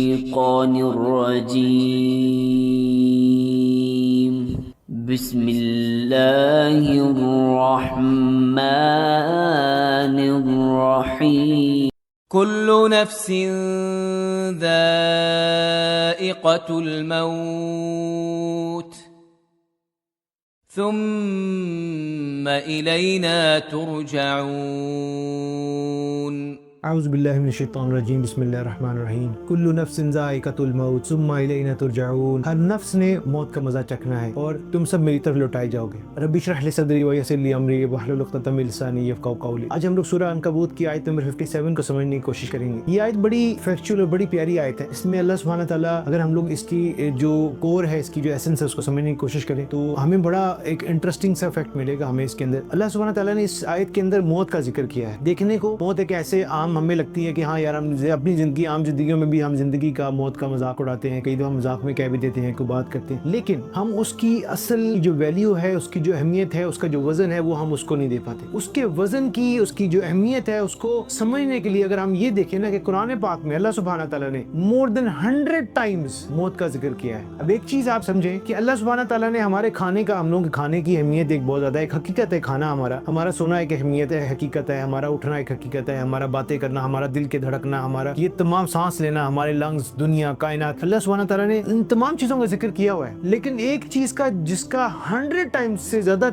الشيطان الرجيم. بسم الله الرحمن الرحيم. كل نفس ذائقة الموت ثم إلينا ترجعون. اعوذ باللہ من الشیطان الرجیم. بسم اللہ الرحمن الرحیم. کل نفس ذائقۃ الموت ثم الینا ترجعون. ہر نفس نے موت کا مزہ چکھنا ہے اور تم سب میری طرف لوٹائے جاؤ گے. رب اشرح لی صدری ویسر لی امری واحلل عقدۃ من لسانی یفقہوا قولی. آج ہم لوگ سورہ عنکبوت کی آیت نمبر 57 کو سمجھنے کی کوشش کریں گے. یہ آیت بڑی فیکچوئل اور بڑی پیاری آیت ہے. اس میں اللہ سبحانہ تعالیٰ اگر ہم لوگ اس کی جو کور ہے، اس کی جو ایسنس ہے، اس کو سمجھنے کی کوشش کریں تو ہمیں بڑا ایک انٹرسٹنگ سا فیکٹ ملے گا ہمیں اس کے اندر. اللہ سبحانہ تعالیٰ نے اس آیت کے اندر موت کا ذکر کیا ہے. دیکھنے کو موت ایک ایسے عام ہمیں لگتی ہے کہ ہاں یار ہم اپنی زندگی، عام زندگیوں میں بھی ہم زندگی کا، موت کا مذاق اڑاتے ہیں، کئی دفعہ مذاق میں کہہ بھی دیتے ہیں، کوئی بات کرتے ہیں، لیکن ہم اس کی اصل جو ویلیو ہے، اس کی جو اہمیت ہے، اس کا جو وزن ہے، وہ ہم اس کو نہیں دے پاتے. اس کے وزن کی، اس کی جو اہمیت ہے، اس کو سمجھنے کے لیے اگر ہم یہ دیکھیں نا کہ قرآن پاک میں اللہ سبحانہ تعالیٰ نے more than 100 times موت کا ذکر کیا ہے. اب ایک چیز آپ سمجھیں کہ اللہ سبحانہ تعالیٰ نے ہمارے کھانے کا، ہم لوگوں کے کھانے کی اہمیت ایک بہت زیادہ، ایک حقیقت ہے کھانا. ہمارا سونا ایک اہمیت ہے، حقیقت ہے. ہمارا اٹھنا ایک حقیقت ہے. ہمارا باتیں کرنا، ہمارا دل کے دھڑکنا، ہمارا یہ تمام سانس لینا، ہمارے لنگز، دنیا، کائنات، اللہ سبحانہ تعالیٰ نے ان تمام چیزوں کا ذکر کیا ہوا ہے. لیکن ایک چیز کا جس کا 100 ٹائم سے زیادہ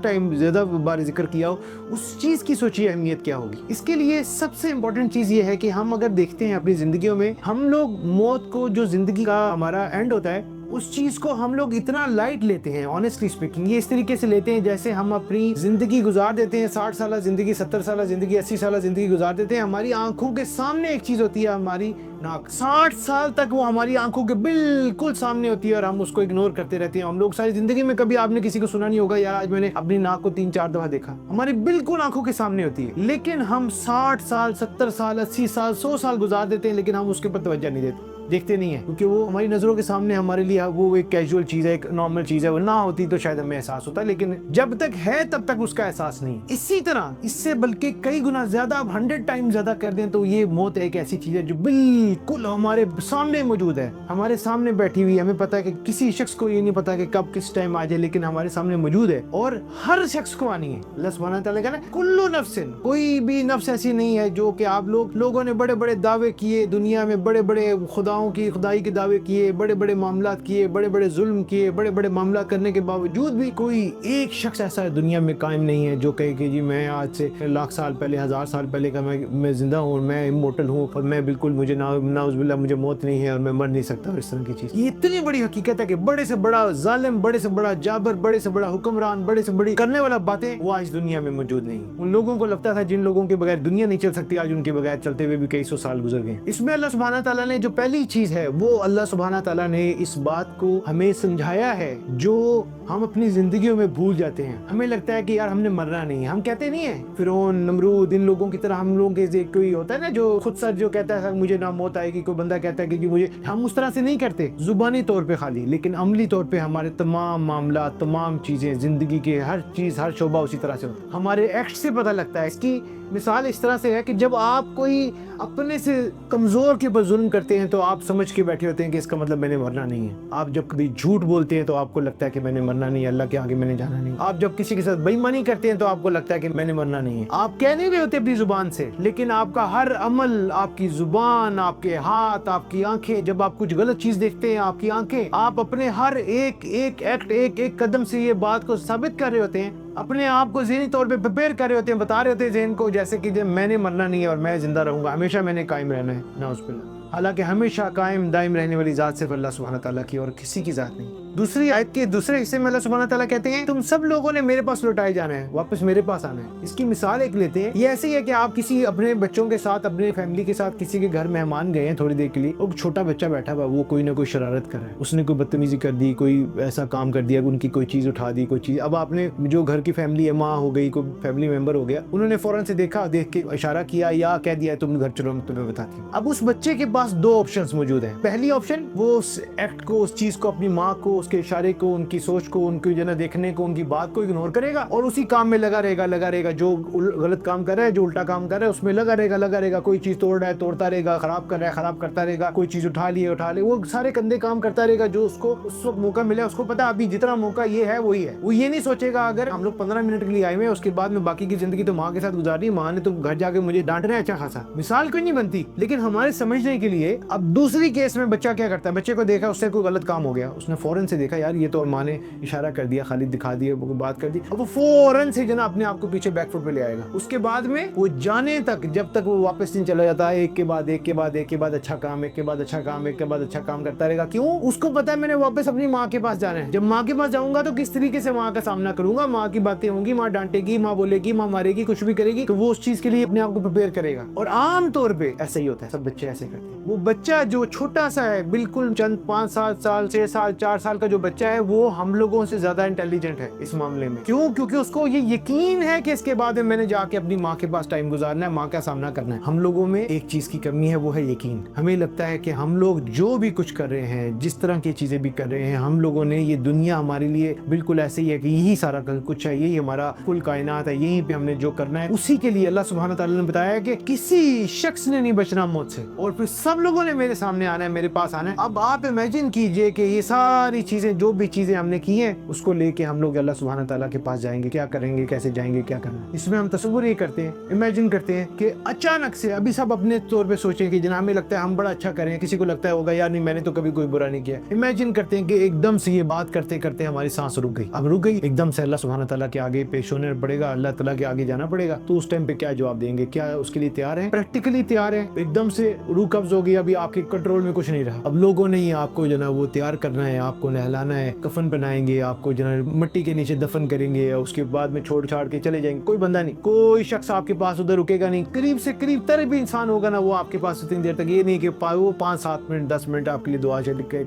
بار ذکر کیا ہو، اس چیز کی سوچیے اہمیت کیا ہوگی. اس کے لیے سب سے امپورٹنٹ چیز یہ ہے کہ ہم اگر دیکھتے ہیں اپنی زندگیوں میں، ہم لوگ موت کو، جو زندگی کا ہمارا اینڈ ہوتا ہے، اس چیز کو ہم لوگ اتنا لائٹ لیتے ہیں. آنیسٹلی اسپیکنگ یہ اس طریقے سے لیتے ہیں جیسے ہم اپنی زندگی گزار دیتے ہیں، 60 سالہ زندگی، 70 سالہ زندگی، 80 سالہ زندگی گزار دیتے ہیں. ہماری آنکھوں کے سامنے ایک چیز ہوتی ہے، ہماری ناک. 60 سال تک وہ ہماری آنکھوں کے بالکل سامنے ہوتی ہے اور ہم اس کو اگنور کرتے رہتے ہیں. ہم لوگ ساری زندگی میں کبھی آپ نے کسی کو سنا نہیں ہوگا یار آج میں نے اپنی ناک کو 3-4 دفعہ دیکھا. ہماری بالکل آنکھوں کے سامنے ہوتی ہے، لیکن ہم 60 سال، 70 سال، 80 سال، 100 سال گزار دیتے ہیں، لیکن ہم اس کے اوپر توجہ نہیں دیکھتے نہیں ہیں، کیونکہ وہ ہماری نظروں کے سامنے ہمارے لیے وہ ایک کیجول چیز ہے، ایک نارمل چیز ہے. وہ نہ ہوتی تو شاید ہمیں احساس ہوتا، لیکن جب تک ہے تب تک اس کا احساس نہیں. اسی طرح اس سے بلکہ کئی گنا زیادہ، اب 100 ٹائم زیادہ کر دیں تو یہ موت ایک ایسی چیز ہے جو بالکل ہمارے سامنے موجود ہے، ہمارے سامنے بیٹھی ہوئی ہے. ہمیں پتا ہے کہ کسی شخص کو یہ نہیں پتا کہ کب کس ٹائم آ جائے، لیکن ہمارے سامنے موجود ہے اور ہر شخص کو آنی ہے. اللہ سبحانہ تعالیٰ کہنا کلو نفس، کوئی بھی نفس ایسی نہیں ہے جو کہ آپ لوگوں نے بڑے بڑے دعوے کیے دنیا میں، بڑے بڑے خدائی کے دعوے کیے، بڑے بڑے معاملات کیے، بڑے بڑے ظلم کیے، بڑے بڑے معاملات کرنے کے باوجود بھی کوئی ایک شخص ایسا دنیا میں قائم نہیں ہے جو کہے کہ جی میں آج سے 1,00,000 سال پہلے، 1,000 سال پہلے کا میں زندہ ہوں، میں امورٹل ہوں اور میں بالکل، مجھے نعوذ باللہ مجھے موت نہیں ہے اور میں مر نہیں سکتا. اور اس طرح کی چیز، یہ اتنی بڑی حقیقت ہے کہ بڑے سے بڑا ظالم، بڑے سے بڑا جابر، بڑے سے بڑا حکمران، بڑے سے بڑی کرنے والا باتیں وہ آج دنیا میں موجود نہیں. ان لوگوں کو لگتا تھا جن لوگوں کے بغیر دنیا نہیں چل سکتی، آج ان کے بغیر چلتے ہوئے بھی کئی سو سال گزر گئے. اس میں اللہ سبحانہ تعالیٰ نے جو پہلی چیز ہے، وہ اللہ سبحانہ تعالیٰ نے اس بات کو ہمیں سمجھایا ہے جو ہم اپنی زندگیوں میں بھول جاتے ہیں. ہمیں لگتا ہے کہ یار ہم نے مرنا نہیں ہے. ہم کہتے نہیں ہیں فرعون، نمرود، ان لوگوں کی طرح ہم لوگوں کے کوئی ہوتا ہے نا جو خود سر جو کہتا ہے مجھے نہ موت آئے گی، کوئی بندہ کہتا ہے کہ مجھے، ہم اس طرح سے نہیں کرتے زبانی طور پہ خالی، لیکن عملی طور پہ ہمارے تمام معاملات، تمام چیزیں، زندگی کے ہر چیز، ہر شعبہ اسی طرح سے ہوتا ہے. ہمارے ایکٹ سے پتہ لگتا ہے. اس کی مثال اس طرح سے ہے کہ جب آپ کوئی اپنے سے کمزور کے اوپر ظلم کرتے ہیں تو آپ سمجھ کے بیٹھے ہوتے ہیں کہ اس کا مطلب میں نے مرنا نہیں ہے. آپ جب کبھی جھوٹ بولتے ہیں تو آپ کو لگتا ہے کہ میں نے مرنا نہیں ہے، اللہ کے آگے میں نے جانا نہیں. آپ جب کسی کے ساتھ بے ایمانی کرتے ہیں تو آپ کو لگتا ہے کہ میں نے مرنا نہیں ہے. آپ کہہ نہیں رہے ہوتے اپنی زبان سے، لیکن آپ کا ہر عمل، آپ کی زبان، آپ کے ہاتھ، آپ کی آنکھیں، جب آپ کچھ غلط چیز دیکھتے ہیں، آپ کی آنکھیں، آپ اپنے ہر ایک ایکٹ، ایک قدم سے یہ بات کو ثابت کر رہے ہوتے ہیں، اپنے آپ کو ذہنی طور پہ پریپیئر کر رہے ہوتے ہیں، بتا رہے ہوتے ہیں ذہن کو جیسے کہ جب میں نے مرنا نہیں ہے اور میں زندہ رہوں گا، ہمیشہ میں نے قائم رہنا ہے. نعوذ باللہ. حالانکہ ہمیشہ قائم دائم رہنے والی ذات صرف اللہ سبحانہ تعالیٰ کی اور کسی کی ذات نہیں. دوسری آیت کے دوسرے حصے میں اللہ سبحانہ تعالیٰ کہتے ہیں تم سب لوگوں نے میرے پاس لوٹائے جانا ہے، واپس میرے پاس آنا ہے. اس کی مثال ایک لیتے ہیں. یہ ایسے ہی ہے کہ آپ کسی اپنے بچوں کے ساتھ، اپنے فیملی کے ساتھ کسی کے گھر مہمان گئے ہیں تھوڑی دیر کے لیے، ایک چھوٹا بچہ بیٹھا ہوا، وہ کوئی نہ کوئی شرارت کر رہا ہے، اس نے کوئی بدتمیزی کر دی، کوئی ایسا کام کر دیا، ان کی کوئی چیز اٹھا دی، کوئی چیز. اب آپ نے جو گھر کی فیملی ہے، ماں ہو گئی، کوئی فیملی ممبر ہو گیا، انہوں نے فوراً سے دیکھا، دیکھ کے اشارہ کیا یا کہہ دیا تم گھر چلو میں تمہیں بتاتی ہوں. اب اس بچے کے پاس 2 آپشنز موجود ہیں. پہلی آپشن، وہ اس ایکٹ کو، اس چیز کو، اپنی ماں کو، اس کے اشارے کو, ان کی سوچ کو, ان کی جو ہے دیکھنے کو, ان کی بات کو اگنور کرے گا اور اسی کام میں لگا رہے گا, جو غلط کام کر رہا ہے, جو الٹا کام کر رہا ہے اس میں لگا رہے گا, کوئی چیز توڑ رہا ہے توڑتا رہے گا, خراب کر رہا ہے خراب کرتا رہے گا, کوئی چیز اٹھا لے, وہ سارے گندے کام کرتا رہے گا. جو اس کو اس وقت موقع ملے, اس کو پتا ابھی جتنا موقع یہ ہے وہی ہے. وہ یہ نہیں سوچے گا اگر ہم لوگ 15 منٹ کے لیے آئے ہوئے ہیں, اس کے بعد میں باقی کی زندگی تو ماں کے ساتھ گزارنی ہے, ماں نے تو گھر جا کے مجھے ڈانٹنا ہے اچھا خاصا, مثال کوئی نہیں بنتی. لیکن ہمارے سمجھنے کے لیے اب دوسری کیس میں بچہ کیا کرتا ہے, بچے کو دیکھا اس سے کوئی غلط کام ہو گیا, اس نے فوراً سے دیکھا یار یہ تو ماں نے اشارہ کر دیا, خالد دکھا دیا, بات کر دی, اب وہ فوراً سے جنا اپنے آپ کو پیچھے بیک فٹ پہ لے آئے گا. اس کے بعد میں وہ جانے تک جب تک وہ واپس نہیں چلا جاتا ہے, ایک کے بعد اچھا کام, ایک کے بعد اچھا کام کرتا رہے گا. کیوں؟ اس کو پتا ہے میں نے واپس اپنی ماں کے پاس جانا ہے. جب ماں کے پاس جاؤں گا تو کس طریقے سے ماں کا سامنا کروں گا, ماں کی باتیں ہوں گی, ماں ڈانٹے گی, ماں بولے گی, ماں مارے گی, کچھ بھی کرے گی, تو وہ اس چیز کے لیے اپنے آپ کو پریپیئر کرے گا. اور عام طور پہ ایسا ہی ہوتا ہے, سب بچے ایسے کرتے ہیں. وہ بچہ جو چھوٹا سا ہے, بالکل چند 5-7 سال 6 سال 4 سال کا جو بچہ ہے, وہ ہم لوگوں سے زیادہ انٹیلیجنٹ ہے اس معاملے میں. کیوں؟ کیونکہ اس کو یہ یقین ہے کہ اس کے بعد میں نے جا کے اپنی ماں کے پاس ٹائم گزارنا ہے, ماں کا سامنا کرنا ہے. ہم لوگوں میں ایک چیز کی کمی ہے, وہ ہے یقین. ہمیں لگتا ہے کہ ہم لوگ جو بھی کچھ کر رہے ہیں, جس طرح کی چیزیں بھی کر رہے ہیں, ہم لوگوں نے یہ دنیا ہمارے لیے بالکل ایسے ہی ہے کہ یہی سارا کچھ ہے, یہی ہمارا کل کائنات ہے, یہیں پہ ہم نے جو کرنا ہے اسی کے لیے. اللہ سبحانہ تعالیٰ نے بتایا کہ کسی شخص نے نہیں بچنا موت سے, اور پھر سب لوگوں نے میرے سامنے آنا ہے, میرے پاس آنا ہے. اب آپ امیجن کیجئے کہ یہ ساری چیزیں, جو بھی چیزیں ہم نے کی ہیں, اس کو لے کے ہم لوگ اللہ سبحانہ تعالیٰ کے پاس جائیں گے, کیا کریں گے, کیسے جائیں گے, کیا کرنا ہے. اس میں ہم تصور یہ کرتے ہیں, امیجن کرتے ہیں کہ اچانک سے ابھی سب اپنے طور پہ سوچیں کہ جناب ہمیں لگتا ہے ہم بڑا اچھا کریں, کسی کو لگتا ہے ہوگا یار نہیں میں نے تو کبھی کوئی برا نہیں کیا. امیجن کرتے ہیں کہ ایک دم سے یہ بات کرتے کرتے ہماری سانس رک گئی. اب رک گئی ایک دم سے, اللہ سبحانہ تعالیٰ کے آگے پیش ہونے پڑے گا, اللہ تعالیٰ کے آگے جانا پڑے گا. تو اس ٹائم پہ کیا جواب دیں گے؟ کیا اس کے لیے تیار ہیں؟ پریکٹیکلی تیار ہیں؟ ایک دم سے روح قبض ہو گئی, ابھی آپ کے کنٹرول میں کچھ نہیں رہا. اب لوگوں نے ہی آپ کو جو نا وہ تیار کرنا ہے, آپ کو نہلانا ہے, کفن پہنائیں گے, آپ کو جو نا مٹی کے نیچے دفن کریں گے, اور اس کے بعد میں چھوڑ چھاڑ کے چلے جائیں گے. کوئی بندہ نہیں, کوئی شخص آپ کے پاس ادھر رکے گا نہیں. قریب سے قریب تر بھی انسان ہوگا نا, وہ آپ کے پاس اتنی دیر تک یہ نہیں کہ وہ 5-7 منٹ 10 منٹ آپ کے لیے دعا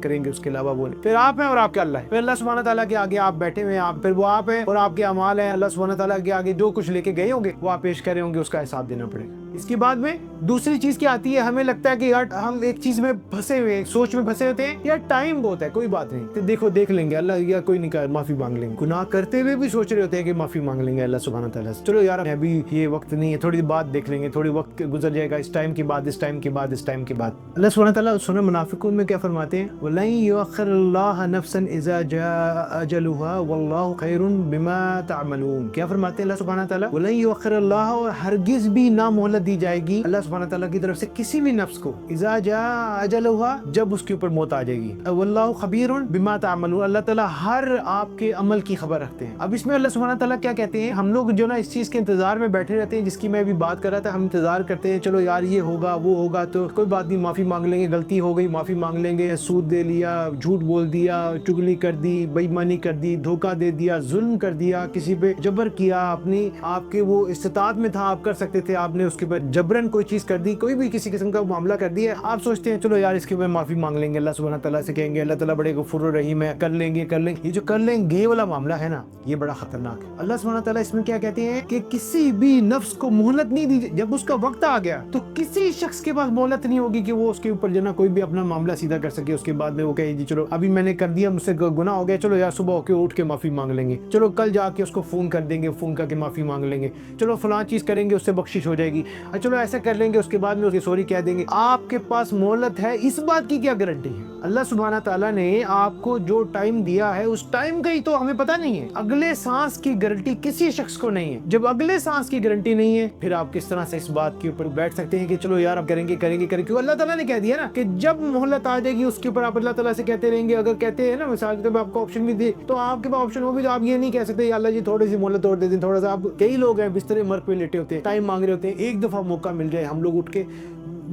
کریں گے, اس کے علاوہ وہ نہیں. پھر آپ ہیں اور آپ کے اللہ ہے. پھر اللہ سبحانہ تعالیٰ کے آگے آپ بیٹھے ہوئے ہیں, پھر وہ آپ ہیں اور آپ کے اعمال ہیں. اللہ سبحانہ تعالیٰ کے آگے جو کچھ لے کے گئے ہوں گے وہ آپ پیش کرے ہوں گے, اس کا حساب دینا پڑے گا. اس کے بعد میں دوسری چیز کیا آتی ہے, ہمیں لگتا ہے کہ یار ہم ایک چیز میں پھنسے ہوئے, سوچ میں پھنسے ہوتے ہیں, یار ٹائم بہت ہے, کوئی بات نہیں, تو دیکھ لیں گے اللہ, یا کوئی نہیں کہا معافی مانگ لیں گے. گناہ کرتے ہوئے بھی سوچ رہے ہوتے ہیں کہ معافی مانگ لیں گے اللہ سبحانہ تعالیٰ سے, چلو یار ابھی یہ وقت نہیں ہے, تھوڑی بات دیکھ لیں گے, تھوڑی وقت گزر جائے گا, اس ٹائم کے بعد اس ٹائم کے بعد اس ٹائم کے بعد. اللہ سبحانہ تعالیٰ سورہ منافقون میں کیا فرماتے ہیں, وَلَن يُؤَخِّرَ اللَّهُ نَفْسًا إِذَا جَاءَ أَجَلُهَا وَاللَّهُ خَيْرٌ بِمَا تَعْمَلُونَ. کیا فرماتے ہیں اللہ سبحانہ تعالیٰ, وَلَن يُؤَخِّرَ اللَّهُ, ہرگز بھی نہ مہلت دی جائے گی اللہ سبحانہ تعالیٰ کی طرف سے کسی بھی نفس کو, اذا جاء اجلها, جب اس کے اوپر موت آ جائے گی. واللہ خبیر بما تعملون, اللہ تعالیٰ ہر آپ کے عمل کی خبر رکھتے ہیں. اب اس میں اللہ سبحانہ تعالیٰ کیا کہتے ہیں, ہم لوگ جو نا اس چیز کے انتظار میں بیٹھے رہتے ہیں, جس کی میں ابھی بات کر رہا تھا. ہم انتظار کرتے ہیں, چلو یار یہ ہوگا وہ ہوگا تو کوئی بات نہیں, معافی مانگ لیں گے, غلطی ہو گئی معافی مانگ لیں گے, سود دے لیا, جھوٹ بول دیا, چگلی کر دی, بے ایمانی کر دی, دھوکہ دے دیا, ظلم کر دیا, کسی پہ جبر کیا, اپنی آپ کے وہ استطاعت میں تھا آپ کر سکتے تھے, آپ نے اس کے اوپر جبرن کوئی چیز کر دی, کوئی بھی کسی قسم کا معاملہ کر دیا, آپ سوچتے ہیں چلو یار اس کے اوپر معافی مانگ لیں گے, اللہ سبحانہ تعالیٰ سے کہیں گے اللہ تعالیٰ بڑے غفور الرحیم ہے, کر لیں گے. یہ جو کر لیں گے والا معاملہ ہے نا, یہ بڑا خطرناک ہے. اللہ سبحانہ تعالیٰ اس میں کیا کہتے ہیں کہ کسی بھی نفس کو مہلت نہیں دی, جب اس کا وقت آ گیا تو کسی شخص کے پاس مہلت نہیں ہوگی کہ وہ اس کے اوپر جو نا کوئی بھی اپنا معاملہ سیدھا کر سکے. اس کے بعد میں وہ کہے جی چلو ابھی میں نے کر دیا, مجھ سے گناہ ہو گیا, چلو یار صبح ہو کے اٹھ کے معافی مانگ لیں گے, چلو کل جا کے اس کو فون کر دیں گے, فون کر کے معافی مانگ لیں گے, چلو فلاں چیز کریں گے اس سے بخشش ہو جائے گی, چلو ایسا کر لیں گے, اس کے بعد میں اس کی سوری کہہ دیں گے. آپ کے پاس مہلت ہے, اس بات کی کیا گارنٹی ہے؟ اللہ سبحانہ تعالیٰ نے آپ کو جو ٹائم دیا ہے اس ٹائم کا ہی تو ہمیں پتہ نہیں ہے. اگلے سانس کی گارنٹی کسی شخص کو نہیں ہے. جب اگلے سانس کی گارنٹی نہیں ہے, پھر آپ کس طرح سے اس بات کے اوپر بیٹھ سکتے ہیں کہ چلو یار اب کریں گے. کیوں اللہ تعالیٰ نے کہہ دیا نا کہ جب مہلت آ جائے گی اس کے اوپر آپ اللہ تعالیٰ سے کہتے رہیں گے. اگر کہتے ہیں نا مثال کے طور پہ آپ کو آپشن بھی دے, تو آپ کے پاس آپشن ہو بھی تو آپ یہ نہیں کہہ سکتے یا اللہ جی تھوڑی سی مہلت اور دے دیں, تھوڑا سا. آپ کئی لوگ ہیں بستر مرگ پہ لیٹے ہوتے ہیں, ٹائم مانگ رہے ہوتے ہیں, ایک دفعہ موقع مل جائے, ہم لوگ اٹھ کے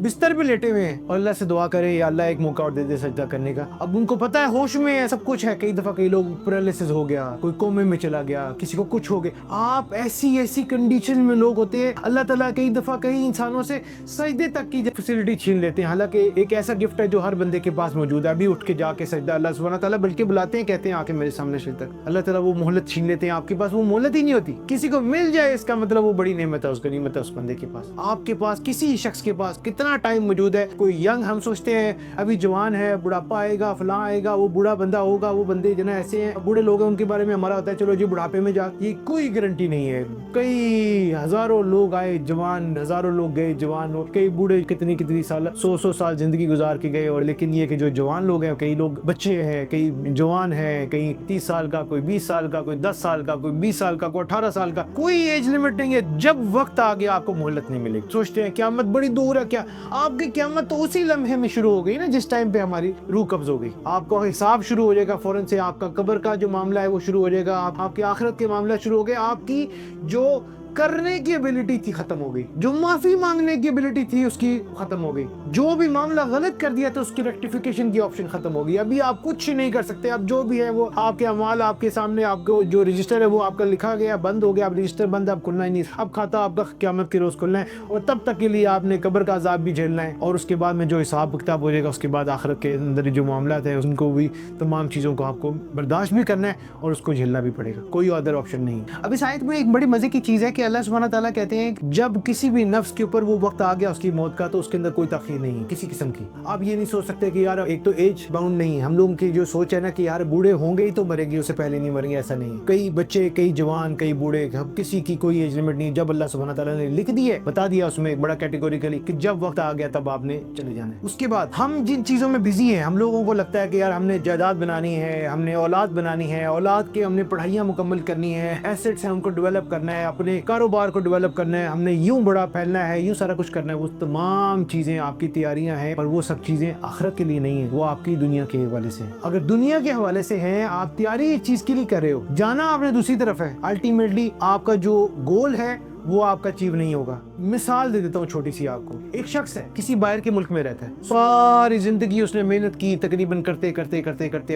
بستر پہ لیٹے ہوئے ہیں اور اللہ سے دعا کریں یا اللہ ایک موقع اور دے دے سجدہ کرنے کا. اب ان کو پتہ ہے, ہوش میں ہے, سب کچھ ہے. کئی دفعہ کئی لوگ پیرالائسس ہو گیا, کوئی کومے میں چلا گیا, کسی کو کچھ ہو گیا. آپ ایسی کنڈیشن میں لوگ ہوتے ہیں, اللہ تعالیٰ کئی دفعہ کئی انسانوں سے سجدے تک کی فیسلٹی چھین لیتے ہیں. حالانکہ ایک ایسا گفٹ ہے جو ہر بندے کے پاس موجود ہے, ابھی اٹھ کے جا کے سجدہ. اللہ سبحانہ تعالیٰ بلکہ بلاتے ہیں, کہتے ہیں آ کے میرے سامنے سجدہ. اللہ تعالیٰ وہ مہلت چھین لیتے ہیں, آپ کے پاس وہ مہلت ہی نہیں ہوتی. کسی کو مل جائے اس کا مطلب وہ بڑی نعمت ہے, اس کا نعمت ہے اس بندے کے پاس. آپ کے پاس کسی شخص کے پاس کتنا اتنا ٹائم موجود ہے. کوئی ینگ ہم سوچتے ہیں ابھی جوان ہے, بڑھاپا آئے گا, فلاں آئے گا, وہ بوڑھا بندہ ہوگا, وہ بندے جو نا ایسے ہیں بوڑھے لوگ ہیں ان کے بارے میں ہمارا ہوتا ہے چلو جی بڑھاپے میں جا. یہ کوئی گارنٹی نہیں ہے. کئی ہزاروں لوگ آئے جوان, ہزاروں لوگ گئے جوان, اور کئی بوڑھے کتنی سال 100 سال زندگی گزار کے گئے. اور لیکن یہ کہ جو جوان لوگ ہیں, کئی لوگ بچے ہیں, کئی جوان ہیں, کئی 30 سال کا, کوئی 20 سال کا, کوئی 10 سال کا, کوئی 20 سال کا, کوئی 18 سال کا. کوئی ایج لمٹ نہیں ہے. جب وقت آ گیا آپ کو مہلت نہیں ملے گی. سوچتے ہیں قیامت بڑی دور ہے, کیا آپ کی قیامت تو اسی لمحے میں شروع ہو گئی نا جس ٹائم پہ ہماری روح قبض ہو گئی. آپ کا حساب شروع ہو جائے گا فوراً سے. آپ کا قبر کا جو معاملہ ہے وہ شروع ہو جائے گا. آپ کی آخرت کے معاملہ شروع ہو گئے. آپ کی جو کرنے کی ابیلٹی تھی ختم ہو گئی, جو معافی مانگنے کی ابیلٹی تھی اس کی ختم ہو گئی, جو بھی معاملہ غلط کر دیا تو اس کی ریکٹیفیکیشن کی آپشن ختم ہو گئی. ابھی آپ کچھ نہیں کر سکتے. اب جو بھی ہے وہ آپ کے اعمال آپ کے سامنے, آپ کو جو رجسٹر ہے وہ آپ کا لکھا گیا, بند ہو گیا. اب رجسٹر بند, اب کھلنا ہی نہیں. اب کھاتا آپ کا قیامت کے روز کھلنا ہے, اور تب تک کے لیے آپ نے قبر کا عذاب بھی جھیلنا ہے. اور اس کے بعد میں جو حساب کتاب ہو جائے گا, اس کے بعد آخرت کے اندر جو معاملات ہیں ان کو بھی, تمام چیزوں کو آپ کو برداشت بھی کرنا ہے اور اس کو جھیلنا بھی پڑے گا. کوئی ادر آپشن نہیں. اب اس آیت میں ایک بڑی مزے کی چیز ہے کہ اللہ سبحانہ تعالیٰ کہتے ہیں جب کسی بھی نفس کے اوپر وہ وقت آ گیا اس کی موت کا, تو اس کے اندر کوئی تاخیر نہیں ہے کسی قسم کی. آپ یہ نہیں سوچ سکتے کہ یار ایک تو ایج باؤنڈ نہیں ہے. ہم لوگوں کی جو سوچ ہے نا کہ یار بوڑھے ہوں گے ہی تو مرے گی, اس سے پہلے نہیں مریں گے, ایسا نہیں. کئی بچے, کئی جوان, کئی بوڑھے, کسی کی کوئی ایج لمٹ نہیں. جب اللہ سبحانہ تعالیٰ نے لکھ دی ہے, بتا دیا اس میں ایک بڑا کیٹیگوریکلی کہ جب وقت آ گیا تب آپ نے چلے جانا ہے. اس کے بعد ہم جن چیزوں میں بزی ہیں, ہم لوگوں کو لگتا ہے کہ یار ہم نے جائیداد بنانی ہے, ہم نے اولاد بنانی ہے, اولاد کے ہم نے پڑھائیاں مکمل کرنی ہے, ایسٹس ہیں ان کو ڈیولپ کرنا ہے, اپنے کاروبار کو ڈیولپ کرنا ہے, ہم نے یوں بڑا پھیلنا ہے, یوں سارا کچھ کرنا ہے. وہ تمام چیزیں آپ کی تیاریاں ہیں, پر وہ سب چیزیں آخرت کے لیے نہیں ہیں, وہ آپ کی دنیا کے حوالے سے ہیں. اگر دنیا کے حوالے سے ہیں, آپ تیاری اس چیز کے لیے کر رہے ہو, جانا آپ نے دوسری طرف ہے. الٹیمیٹلی آپ کا جو گول ہے وہ آپ کا اچیو نہیں ہوگا. مثال دے دیتا ہوں چھوٹی سی آپ کو. ایک شخص ہے کسی باہر کے ملک میں رہتا ہے, ساری زندگی اس نے محنت کی, تقریباً کرتے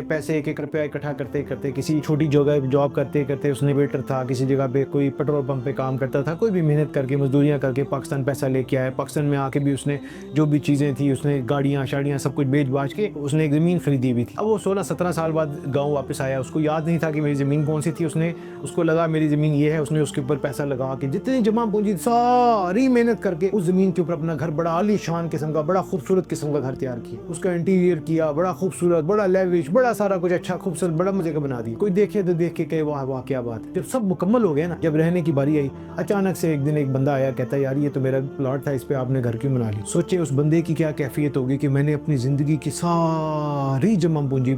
پیسے 1 روپیہ اکٹھا کرتے کسی چھوٹی جگہ جاب کرتے اس نے ویٹر تھا, کسی جگہ پہ کوئی پیٹرول پمپ پہ کام کرتا تھا, کوئی بھی محنت کر کے مزدوریاں کر کے پاکستان پیسہ لے کے آیا. پاکستان میں آ کے بھی اس نے جو بھی چیزیں تھی, اس نے گاڑیاں شاڑیاں سب کچھ بیچ باچ کے اس نے ایک زمین خریدی ہوئی تھی. اب وہ 16-17 سال بعد گاؤں واپس آیا, اس کو یاد نہیں تھا کہ میری زمین کون سی تھی. اس کو لگا میری زمین یہ ہے, اس نے اس کے اوپر پیسہ لگا کے جتنی جمع پونجی ساری محنت کر کے اس زمین کے اوپر اپنا گھر, بڑا عالی شان قسم کا, بڑا خوبصورت قسم کا گھر تیار کیا. اس کا انٹیریئر کیا بڑا خوبصورت, بڑا لیوش, بڑا سارا کچھ اچھا خوبصورت, بڑا مزے کا بنا دیا. کوئی دیکھے تو دیکھ کے کہے واہ واہ کیا بات ہے. جب سب مکمل ہو گیا نا, جب رہنے کی باری آئی, اچانک سے ایک دن ایک بندہ آیا, کہتا ہے یار یہ تو میرا پلاٹ تھا, اس پہ آپ نے گھر کیوں بنا لی. سوچے اس بندے کی کیا کیفیت ہوگی کہ میں نے اپنی زندگی کی ساری جمع پونجی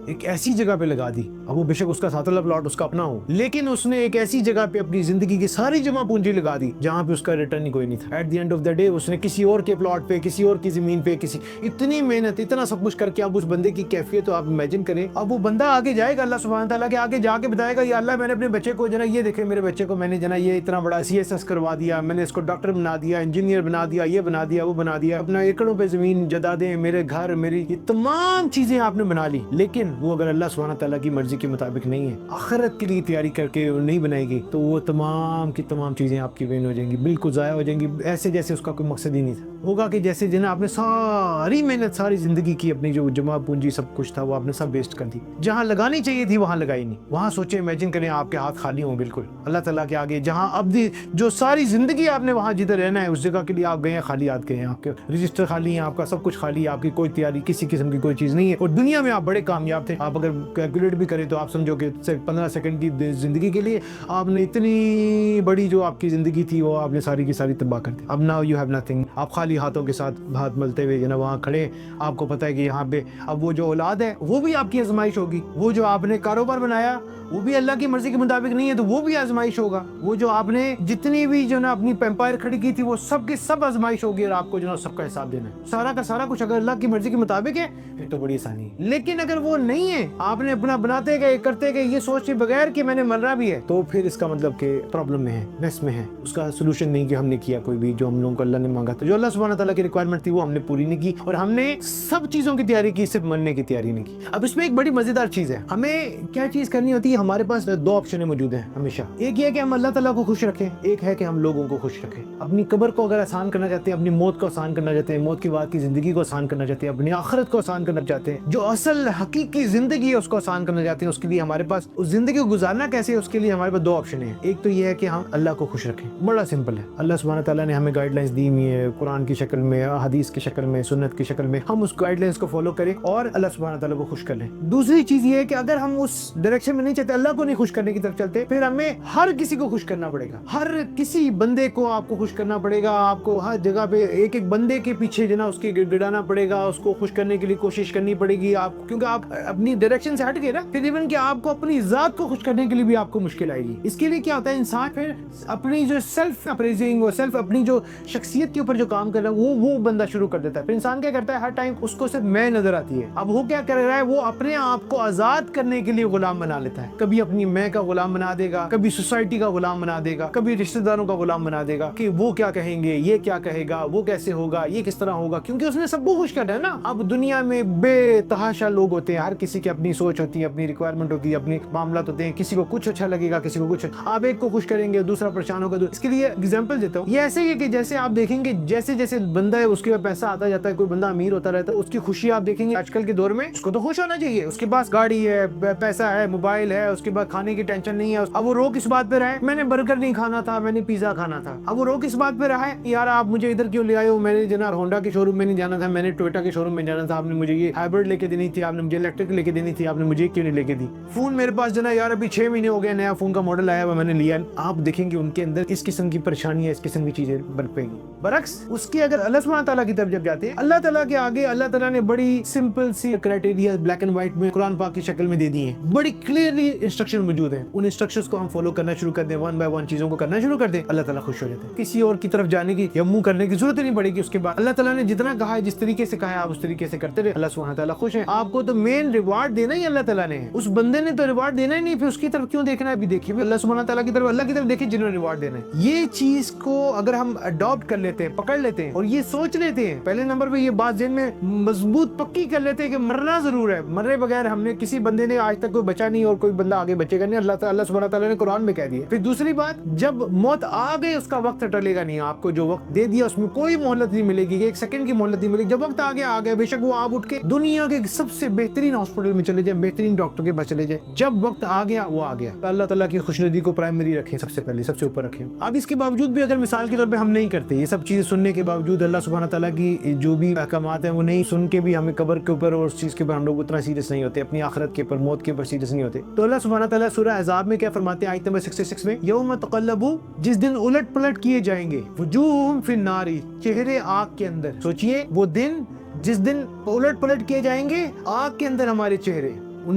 ایک ایسی جگہ پہ لگا دی. اب وہ بے شک اس کا 7 والا پلاٹ اس کا اپنا ہو, لیکن اس نے ایک ایسی جگہ پہ اپنی زندگی کی ساری جمع پونجی لگا دی جہاں پہ اس کا ریٹرن ہی کوئی نہیں تھا. At the end of the day اس نے کسی اور کے پلاٹ پہ, کسی اور کی زمین پہ, اتنی محنت, اتنا سب کچھ کر کے اب اس بندے کی کیفیت تو آپ امیجن کریں. اب وہ بندہ آگے جائے گا اللہ سبحانہ تعالیٰ کے آگے جا کے بتائے گا یا اللہ میں نے اپنے بچے کو جنا یہ دیکھے, میرے بچے کو میں نے جنا یہ اتنا بڑا CSS کروا دیا, میں نے اس کو ڈاکٹر بنا دیا, انجینئر بنا دیا, یہ بنا دیا, وہ بنا دیا, اپنا ایکڑوں پہ زمین جائیدادیں, میرے گھر, میری یہ تمام چیزیں آپ نے بنا لی. لیکن وہ اگر اللہ سبحانہ تعالیٰ کی مرضی کے مطابق نہیں ہے, آخرت کے لیے تیاری کر کے نہیں بنائے گی, تو وہ تمام کی تمام چیزیں آپ کی وین ہو جائیں گی, بالکل ضائع ہو جائیں گی, ایسے جیسے اس کا کوئی مقصد ہی نہیں تھا. ہوگا کہ جیسے جنہیں آپ نے ساری محنت, ساری زندگی کی, اپنی جو جمع پونجی سب کچھ تھا وہ آپ نے سب ویسٹ کر دی. جہاں لگانی چاہیے تھی وہاں لگائی نہیں. وہاں سوچیں, امیجن کریں آپ کے ہاتھ خالی ہوں بالکل اللہ تعالیٰ کے آگے, جہاں اب جو ساری زندگی آپ نے وہاں جدھر رہنا ہے اس جگہ کے لیے آپ گئے ہیں, خالی ہاتھ گئے ہیں, آپ کے رجسٹر خالی ہیں, آپ کا سب کچھ خالی ہے, آپ کی کوئی تیاری کسی قسم کی کوئی چیز نہیں ہے. اور دنیا میں آپ بڑے کامیاب تھے. آپ اگر کیلکولیٹ بھی کریں تو آپ سمجھو کہ 15 سیکنڈ کی زندگی کے لیے آپ نے اتنی بڑی جو آپ کی زندگی تھی وہ آپ نے ساری کی ساری تباہ کر دی. اب ناؤ یو ہیو نتھنگ. آپ خالی ہاتھوں کے ساتھ ہاتھ ملتے ہوئے جناب وہاں کھڑے, آپ کو پتہ ہے کہ یہاں پہ اب وہ جو اولاد ہے وہ بھی آپ کی آزمائش ہوگی, وہ جو آپ نے کاروبار بنایا وہ بھی اللہ کی مرضی کے مطابق نہیں ہے تو وہ بھی آزمائش ہوگا, وہ جو آپ نے جتنی بھی جو نا اپنی پیمپائر کھڑی کی تھی وہ سب کی سب آزمائش ہوگی, اور آپ کو جو نا سب کا حساب دینا ہے. سارا کا سارا کچھ اگر اللہ کی مرضی کے مطابق ہے پھر تو بڑی آسانی ہے. لیکن اگر وہ نہیں ہے, آپ نے اپنا بناتے گئے کرتے گئے یہ سوچ کے بغیر کہ میں نے مرنا بھی ہے, تو پھر اس کا مطلب کہ پرابلم میں ہے, میس میں ہے. اس کا سولوشن نہیں کہ ہم نے کیا کوئی بھی جو ہم لوگوں کو اللہ نے مانگا تھا, جو اللہ سبحانہ تعالیٰ کی ریکوائرمنٹ تھی وہ ہم نے پوری نہیں کی, اور ہم نے سب چیزوں کی تیاری کی, صرف مرنے کی تیاری نہیں کی. اب اس میں ایک بڑی مزیدار چیز ہے, ہمیں کیا چیز کرنی ہوتی ہے. ہمارے پاس 2 آپشنیں موجود ہیں ہمیشہ. ایک یہ کہ ہم اللہ تعالیٰ کو خوش رکھیں, ایک ہے کہ ہم لوگوں کو خوش رکھیں. اپنی قبر کو اگر آسان کرنا چاہتے ہیں, اپنی موت کو آسان کرنا چاہتے ہیں, موت کے بعد کی زندگی کو آسان کرنا چاہتے ہیں, اپنی آخرت کو آسان کرنا چاہتے ہیں, جو اصل حقیقی کی زندگی ہے اس کو آسان کرنا چاہتے ہیں، اس کے لیے ہمارے پاس اس زندگی کو گزارنا کیسے ہے، اس کے لیے ہمارے پاس دو آپشن ہیں. ایک تو یہ ہے کہ ہم اللہ کو خوش رکھیں، بڑا سمپل ہے. اللہ سبحانہ تعالیٰ نے ہمیں گائیڈ لائنس دی ہوئی ہے قرآن کی شکل میں، حدیث کی شکل میں، سنت کی شکل میں. ہم اس گائیڈ لائنس کو فالو کریں اور اللہ سبحانہ تعالیٰ کو خوش کر لیں. دوسری چیز یہ ہے کہ اگر ہم اس ڈائریکشن میں نہیں چلتے، اللہ کو نہیں خوش کرنے کی طرف چلتے، پھر ہمیں ہر کسی کو خوش کرنا پڑے گا. ہر کسی بندے کو آپ کو خوش کرنا پڑے گا. آپ کو ہر جگہ پہ ایک ایک بندے کے پیچھے جو نا اس کے گڑانا پڑے گا، اس کو خوش کرنے کے لیے کوشش کرنی پڑے گی آپ، کیونکہ آپ اپنی ڈائریکشن سے ہٹ گئے نا. پھر ایون کہ آپ کو اپنی ذات کو خوش کرنے کے لیے بھی آپ کو مشکل آئے گی. اس کے لیے کیا ہوتا ہے، انسان پھر اپنی جو سیلف اپریزنگ اور سیلف اپنی جو شخصیت کے اوپر جو کام کر رہا ہے وہ بندہ شروع کر دیتا ہے. پھر انسان کیا کرتا ہے، ہر ٹائم اس کو صرف میں نظر آتی ہے. اب وہ کیا کر رہا ہے، وہ اپنے آپ کو آزاد کرنے کے لیے غلام بنا لیتا ہے. کبھی اپنی میں کا غلام بنا دے گا، کبھی سوسائٹی کا غلام بنا دے گا، کبھی رشتہ داروں کا غلام بنا دے گا کہ وہ کیا کہیں گے، یہ کیا کہے گا، وہ کیسے ہوگا، یہ کس طرح ہوگا، کیونکہ اس نے سب کو خوش کرنا ہے نا. اب دنیا میں بے تحاشا لوگ ہوتے ہیں، ہر کسی کی اپنی سوچ ہوتی ہے، اپنی ریکوائرمنٹ ہوتی ہے، اپنے معاملات ہوتے ہیں. کسی کو کچھ اچھا لگے گا، کسی کو کچھ. آپ ایک کو خوش کریں گے، دوسرا پریشان ہوگا. اس کے لیے اگزامپل دیتا ہوں. یہ ایسے ہی ہے کہ جیسے آپ دیکھیں گے جیسے جیسے بندہ ہے اس کے پاس پیسہ آتا جاتا ہے، کوئی بندہ امیر ہوتا رہتا ہے، اس کی خوشی آپ دیکھیں گے آج کل کے دور میں اس کو تو خوش ہونا چاہیے، اس کے پاس گاڑی ہے، پیسہ ہے، موبائل ہے، اس کے بعد کھانے کی ٹینشن نہیں ہے. اب وہ رو کس بات پہ رہا ہے، میں نے برگر نہیں کھانا تھا، میں نے پیزا کھانا تھا. اب وہ رو کس بات پہ رہا ہے، یار آپ مجھے ادھر کیوں لے آئے ہو، میں نے جناب ہونڈا کے شو روم میں نہیں جانا تھا، میں نے ٹویوٹا کے شو روم میں جانا تھا، آپ نے مجھے یہ ہائبرڈ لے کے دینی تھی، آپ نے مجھے الیکٹرک لے کے دینی تھی، آپ نے مجھے کیوں نہیں لے کے دی. فون میرے پاس جناب یار ابھی 6 مہینے ہو گئے، نیا فون کا ماڈل آیا ہوا میں نے لیا. آپ دیکھیں گے ان کے اندر اس قسم کی پریشانیاں، اس قسم کی چیزیں برپیں گی. برعکس اس کے اگر اللہ سبحانہ تعالیٰ کی طرف جب جاتے ہیں، اللہ تعالیٰ کے آگے اللہ تعالیٰ نے بڑی سمپل سی کرائٹیریا بلیک اینڈ وائٹ میں قرآن پاک کی شکل میں دے دی ہیں. بڑی کلیئرلی انسٹرکشن موجود ہیں. ان انسٹرکشنز کو ہم فالو کرنا شروع کر دیں، ون بائی ون چیزوں کو کرنا شروع کر دیں، اللہ تعالیٰ خوش ہو جاتے ہیں. کسی اور کی طرف جانے کی یا منہ کرنے کی ضرورت نہیں پڑے گی. اس کے بعد اللہ تعالیٰ نے جتنا کہا ہے، جس طریقے سے کہا ہے، آپ اس طریقے سے کرتے رہے، اللہ سبحانہ تعالیٰ خوش ہیں. آپ کو تو مین ریوارڈ دینا ہی اللہ تعالیٰ نے ہے. اس بندے نے تو ریوارڈ دینا ہی نہیں، پھر اس کی طرف کیوں دیکھنا ہے. ابھی دیکھیے اللہ سبحانہ تعالیٰ کی طرف، اللہ کی طرف دیکھیں جنہوں نے ریوارڈ دینا ہے. یہ چیز کو اگر ہم اڈاپٹ کر لیتے ہیں، پکڑ لیتے ہیں اور یہ سوچ لیتے ہیں، پہلے نمبر پہ یہ بات ذہن میں مضبوط پکی کر لیتے ہیں کہ مرنا ضرور ہے، مرے بغیر ہم نے کسی بندے نے آج تک کوئی بچا نہیں اور کوئی بندہ آگے بچے گا نہیں. اللہ سبحانہ تعالیٰ نے قرآن میں کہہ دیا. پھر دوسری بات، جب موت آ گئی اس کا وقت ٹلے گا نہیں. آپ کو جو وقت دے دیا اس میں کوئی مہلت نہیں ملے گی، 1 سیکنڈ کی مہلت نہیں ملے گی. جب وقت آ گیا بے شک وہ آپ اٹھ کے دنیا کے سب سے بہترین ہاسپٹل میں چلے جائیں، بہترین ڈاکٹر کے پاس چلے جائیں. جب وقت آ گیا وہ آ گیا. اللہ تعالیٰ کی خوشنودی کو پرائمری رکھیں، سب سے پہلے سب سے اوپر رکھیں. اب اس کے باوجود بھی اگر مثال کے طور پہ ہم نہیں کرتے یہ سب چیزیں سننے کے باوجود، اللہ سبحانہ تعالیٰ کی جو بھی احکامات ہیں وہ نہیں سن کے بھی ہمیں قبر کے اوپر اور اس چیز کے اوپر ہم لوگ اتنا سیریس نہیں ہوتے، اپنی آخرت کے اوپر، موت کے اوپر سیریس نہیں ہوتے. تو اللہ سبحانہ تعالیٰ سورہ احزاب میں کیا فرماتے ہیں، آیت نمبر 66 میں، یوم تقلب، جس دن الٹ پلٹ کیے جائیں گے، وجوہہم فی النار، چہرے آگ کے اندر. سوچئے وہ دن جس دن الٹ پلٹ کیے جائیں گے آگ کے اندر ہمارے چہرے، ان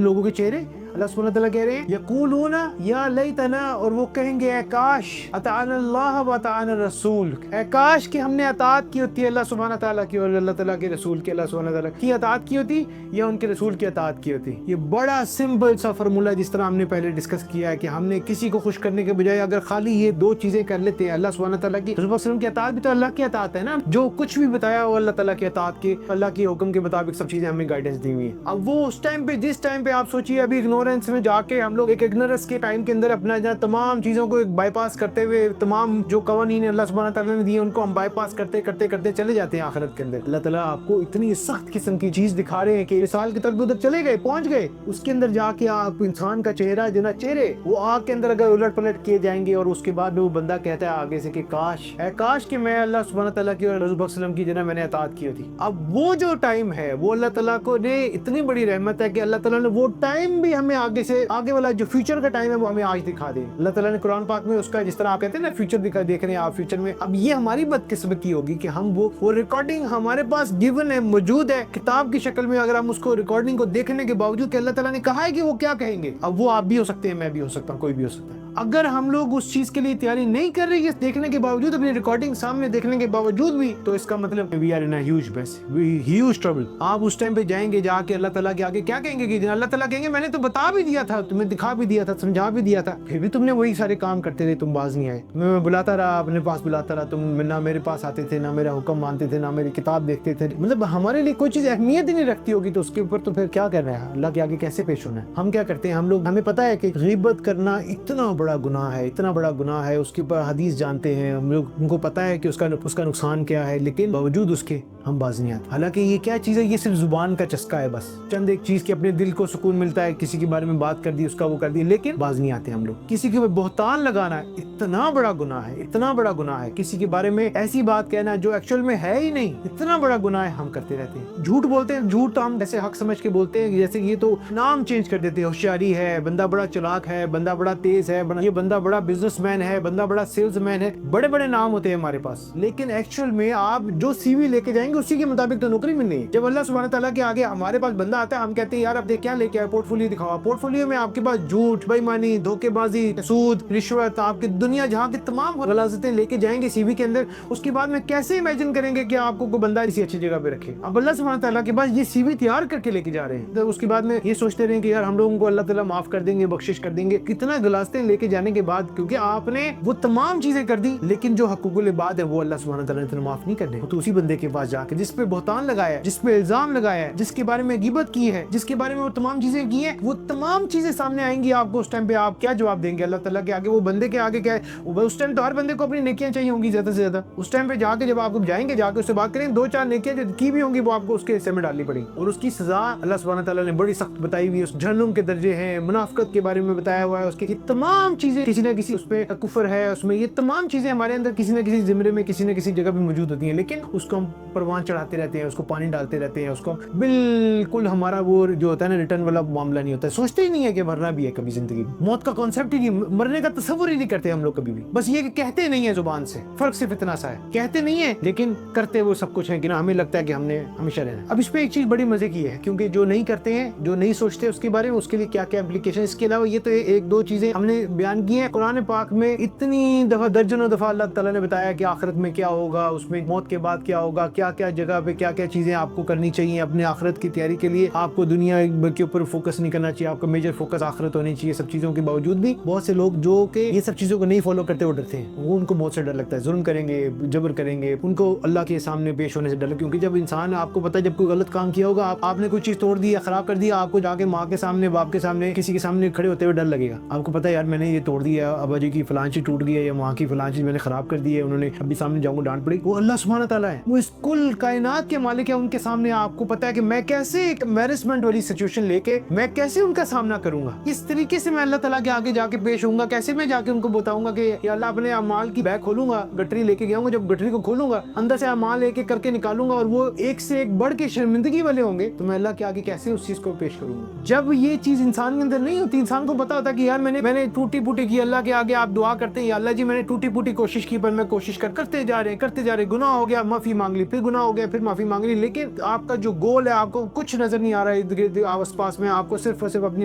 لوگوں کے چہرے. اللہ سبحانہ تعالیٰ کہہ رہے ہیں یقولون یا لیتنا، اور وہ کہیں گے اے کاش، اطعنا اللہ و اطعنا الرسول، اے کاش کہ ہم نے اطاعت کی ہوتی ہے اللہ سبحانہ تعالیٰ کی اور اللہ تعالیٰ کے رسول کی، اللہ سبحانہ تعالیٰ کی اطاعت کی ہوتی یا ان کے رسول کی اطاعت کی ہوتی. یہ بڑا سمپل سا فرمولا ہے، جس طرح ہم نے پہلے ڈسکس کیا ہے کہ ہم نے کسی کو خوش کرنے کے بجائے اگر خالی یہ 2 چیزیں کر لیتے ہیں، اللہ سبحانہ تعالیٰ کی، رسول وسلم کی اطاعت بھی تو اللہ کی اطاعت ہے نا، جو کچھ بھی بتایا وہ اللہ تعالیٰ کی اطاعت کی، اللہ کے حکم کے مطابق سب چیزیں ہمیں گائیڈنس دی ہوئی ہیں. اب وہ اس ٹائم پہ، جس ٹائم پہ آپ سوچیے ابھی اگنورینس میں جا کے ہم لوگ ایک اگنورینس کے ٹائم کے اندر اپنا تمام چیزوں کو بائی پاس کرتے ہوئے، تمام جو قوانین اللہ سبحانہ تعالیٰ نے دیے ان کو ہم بائی پاس کرتے کرتے چلے جاتے ہیں آخرت کے اندر. اللہ تعالیٰ آپ کو اتنی سخت قسم کی چیز دکھا رہے ہیں کہ مثال کی طرف ادھر چلے گئے، پہنچ گئے، اس کے اندر جا کے آپ انسان کا چہرہ جو نا، چہرے وہ آگ کے اندر اگر الٹ پلٹ کیے جائیں گے اور اس کے بعد وہ بندہ کہتا ہے آگے سے کہ کاش، اے کاش کہ میں اللہ سبحانہ تعالیٰ کی اور رسول اللہ صلی اللہ علیہ وسلم کی جناب میں نے اطاعت کی ہوتی. اب وہ جو ٹائم ہے وہ اللہ تعالیٰ کو نے اتنی بڑی رحمت ہے کہ اللہ تعالیٰ نے وہ ٹائم بھی ہمیں آگے سے، آگے والا جو فیوچر کا ٹائم ہے وہ ہمیں آج دکھا دے. اللہ تعالیٰ نے قرآن پاک میں اس کا، جس طرح آپ کہتے ہیں نا فیوچر دیکھ رہے ہیں آپ فیوچر میں. اب یہ ہماری بدقسمتی ہوگی کہ ہم وہ ریکارڈنگ ہمارے پاس گیون ہے، موجود ہے کتاب کی شکل میں، اگر ہم اس کو ریکارڈنگ کو دیکھنے کے باوجود کہ اللہ تعالیٰ نے کہا ہے کہ وہ کیا کہیں گے. اب وہ آپ بھی ہو سکتے ہیں، میں بھی ہو سکتا ہوں، کوئی بھی ہو سکتا ہے. اگر ہم لوگ اس چیز کے لیے تیاری نہیں کر رہے اس دیکھنے کے باوجود، اپنی ریکارڈنگ سامنے دیکھنے کے باوجود بھی، تو اس کا مطلب we are in a huge mess, huge trouble. آپ اس ٹائم پہ جائیں گے، جا کے اللہ تعالیٰ کے آگے کیا کہیں گے کہ اللہ تعالیٰ کہیں گے میں نے تو بتا بھی دیا تھا، تمہیں دکھا بھی دیا تھا، سمجھا بھی دیا تھا، پھر بھی تم نے وہی سارے کام کرتے رہے، تم باز نہیں آئے. میں بلاتا رہا، اپنے پاس بلاتا رہا، تم نہ میرے پاس آتے تھے، نہ میرا حکم مانتے تھے، نہ میری کتاب دیکھتے تھے. مطلب ہمارے لیے کوئی چیز اہمیت ہی نہیں رکھتی ہوگی تو اس کے اوپر تو پھر کیا کر رہے ہیں، اللہ کے آگے کیسے پیش ہونا ہے. ہم کیا کرتے ہیں، ہم لوگ، ہمیں پتا ہے کہ غیبت کرنا اتنا بڑا گناہ ہے، اتنا بڑا گناہ ہے، اس کے اوپر حدیث جانتے ہیں ہم لوگ، ان کو پتہ ہے کہ اس کا نقصان کیا ہے، لیکن باوجود اس کے ہم باز نہیں آتے۔ حالانکہ یہ کیا چیز ہے، یہ صرف زبان کا چسکا ہے، بس چند ایک چیز کے اپنے دل کو سکون ملتا ہے، کسی کے بارے میں بات کر دی، اس کا وہ کر دی، لیکن باز نہیں آتے ہم لوگ۔ کسی کے اوپر بہتان لگانا اتنا بڑا گناہ ہے، اتنا بڑا گناہ ہے، کسی کے بارے میں ایسی بات کہنا جو ایکچوئل میں ہے ہی نہیں، اتنا بڑا گناہ ہے، ہم کرتے رہتے ہیں۔ جھوٹ بولتے ہیں، جھوٹ تو ہم ایسے حق سمجھ کے بولتے ہیں جیسے یہ تو نام چینج کر دیتے ہیں، ہوشیاری ہے، بندہ بڑا چلاک ہے، بندہ بڑا تیز ہے، یہ بندہ بڑا بزنس مین ہے، بندہ بڑا سیلز مین ہے، بڑے بڑے نام ہوتے ہیں ہمارے پاس، لیکن ایکچوئل میں آپ جو سی وی لے کے جائیں گے اسی کے مطابق تو نوکری ملنی ہے۔ جب اللہ سبحانہ تعالیٰ کے آگے ہمارے پاس بندہ آتا ہے، ہم کہتے ہیں یار اب دیکھ کیا لے کے آئے، پورٹ فولیو دکھاؤ۔ پورٹ فولیو میں آپ کے پاس جھوٹ، بے ایمانی، دھوکے بازی، سود، رشوت، آپ کی دنیا جہاں کی تمام غلاظتیں لے کے جائیں گے سی وی کے اندر، اس کے بعد میں کیسے امیجن کریں گے کہ آپ کو کوئی بندہ اسی اچھی جگہ پہ رکھے؟ اب اللہ سبحانہ تعالیٰ کے پاس یہ سی وی تیار کر کے لے کے جا رہے ہیں، تو اس کے بعد میں یہ سوچتے رہیں کہ یار ہم لوگوں کو اللہ تعالیٰ معاف کر دیں گے، بخشش کر دیں گے۔ کتنا غلاظتیں لے کے جانے کے بعد، کیونکہ آپ نے وہ تمام چیزیں کر دی، لیکن جو حقوق العباد ہے وہ اللہ سبحانہ تعالیٰ نے اتنا معاف نہیں کرنے، تو اسی بندے کے پاس جا کے جس پہ بہتان لگایا ہے، جس پہ الزام لگایا ہے، جس کے بارے میں غیبت کی ہے، جس کے بارے میں وہ تمام چیزیں کی ہیں، وہ تمام چیزیں سامنے آئیں گی آپ کو، اس ٹائم پہ آپ کیا جواب دیں گے اللہ تعالیٰ کے آگے؟ وہ بندے کے آگے کیا ہے، اس ٹائم تو ہر بندے کو اپنی نیکیاں چاہیے ہوں گی زیادہ سے زیادہ، اس ٹائم پہ جا کے جب آپ جائیں گے، جا کے اس سے بات کریں، دو چار نیکیاں جو کی بھی ہوں گی وہ آپ کو اس کے حصے میں ڈالنی پڑیں گی، اور اس کی سزا اللہ سبحانہ تعالیٰ نے بڑی سخت بتائی ہوئی ہے، اس جہنم کے درجے ہیں، منافقت کے بارے میں بتایا ہوا ہے، اس کی تمام چیزیں کسی نہ کسی، اس پہ کفر ہے، اس میں یہ تمام چیزیں ہمارے اندر کسی نہ کسی زمرے میں کسی نہ کسی جگہ پہ موجود ہوتی ہیں، لیکن اس کو ہم پروان چڑھاتے رہتے ہیں، اس کو پانی ڈالتے رہتے ہیں، اس کو بالکل ہمارا وہ جو ہوتا ہے نا ریٹرن والا معاملہ نہیں ہوتا ہے، سوچتے ہی نہیں ہے کہ مرنا بھی ہے کبھی زندگی میں، موت کا کانسیپٹ ہی نہیں، مرنے کا تصور ہی نہیں کرتے ہم لوگ کبھی بھی، بس یہ کہ کہتے نہیں ہیں زبان سے، فرق صرف اتنا سا ہے، کہتے نہیں ہیں لیکن کرتے وہ سب کچھ ہیں کہ نا ہمیں لگتا ہے کہ ہم نے ہمیشہ رہنا ہے۔ اب اس پہ ایک چیز بڑی مزے کی ہے، کیونکہ جو نہیں کرتے ہیں، جو نہیں سوچتے اس کے بارے میں، اس کے لیے کیا کیا امپلیکیشن، اس کے علاوہ یہ تو ایک دو چیزیں ہم نے بیان کی ہیں، قرآن پاک میں اتنی دفعہ درجنوں دفعہ اللہ تعالیٰ نے بتایا کہ آخرت میں کیا ہوگا، اس میں موت کے بعد کیا ہوگا، کیا کیا جگہ پہ کیا کیا چیزیں آپ کو کرنی چاہیے اپنے آخرت کی تیاری کے لیے، آپ کو دنیا کے اوپر فوکس نہیں کرنا چاہیے، آپ کا میجر فوکس آخرت ہونی چاہیے۔ سب چیزوں کے باوجود بھی بہت سے لوگ جو کہ یہ سب چیزوں کو نہیں فالو کرتے وہ ڈرتے ہیں، وہ ان کو موت سے ڈر لگتا ہے، ظلم کریں گے، جبر کریں گے، ان کو اللہ کے سامنے پیش ہونے سے ڈر لگتا ہے، کیونکہ جب انسان، آپ کو پتہ ہے جب کوئی غلط کام کیا ہوگا، آپ نے کوئی چیز توڑ دی یا خراب کر دیا، آپ کو جا کے ماں کے سامنے، باپ کے سامنے، کسی کے سامنے کھڑے ہوتے ہوئے ڈر لگے گا، آپ کو پتہ ہے یار میں نے یہ توڑ دیا، ابا جی کی فلاں چیز ٹوٹ گئی ہے، یا ماں کی فلاں چیز میں نے خراب کر دی ہے، انہوں نے ابھی سامنے جاؤں گا ڈانٹ پڑی۔ وہ اللہ سبحانہ تعالیٰ ہے، وہ اس کل کائنات کے مالک ہے، ان کے سامنے آپ کو پتہ ہے کہ میں کیسے ایک embarrassment والی سچویشن لے کے میں کیسے ان کا سامنا کروں گا، اس طریقے سے میں اللہ تعالیٰ کے آگے جا کے پیش ہوں گا، کیسے میں جا کے ان کو بتاؤں گا کہ یا اللہ اپنے اعمال کی بیگ کھولوں گا، گٹری لے کے گیا ہوں گا، جب گٹری کو کھولوں گا اندر سے اعمال لے کے کر کے نکالوں گا، اور وہ ایک سے ایک بڑھ کے شرمندگی والے ہوں گے، تو میں اللہ کے آگے کیسے اس چیز کو پیش کروں گا؟ جب یہ چیز انسان کے اندر نہیں ہوتی، انسان کو پتا ہوتا کہ یار میں نے ٹوٹی پوٹی کی، اللہ کے آگے آپ دعا کرتے ہیں یا اللہ جی میں نے ٹوٹی پوٹی کوشش کی، پر میں کوشش کرتے جا رہے، گناہ ہو گیا معافی مانگ لی، پھر گناہ ہو گیا پھر معافی مانگ لی، لیکن آپ کا جو گول ہے آپ کو کچھ نظر نہیں آ رہا ہے آس پاس میں، آپ کو صرف اور صرف اپنی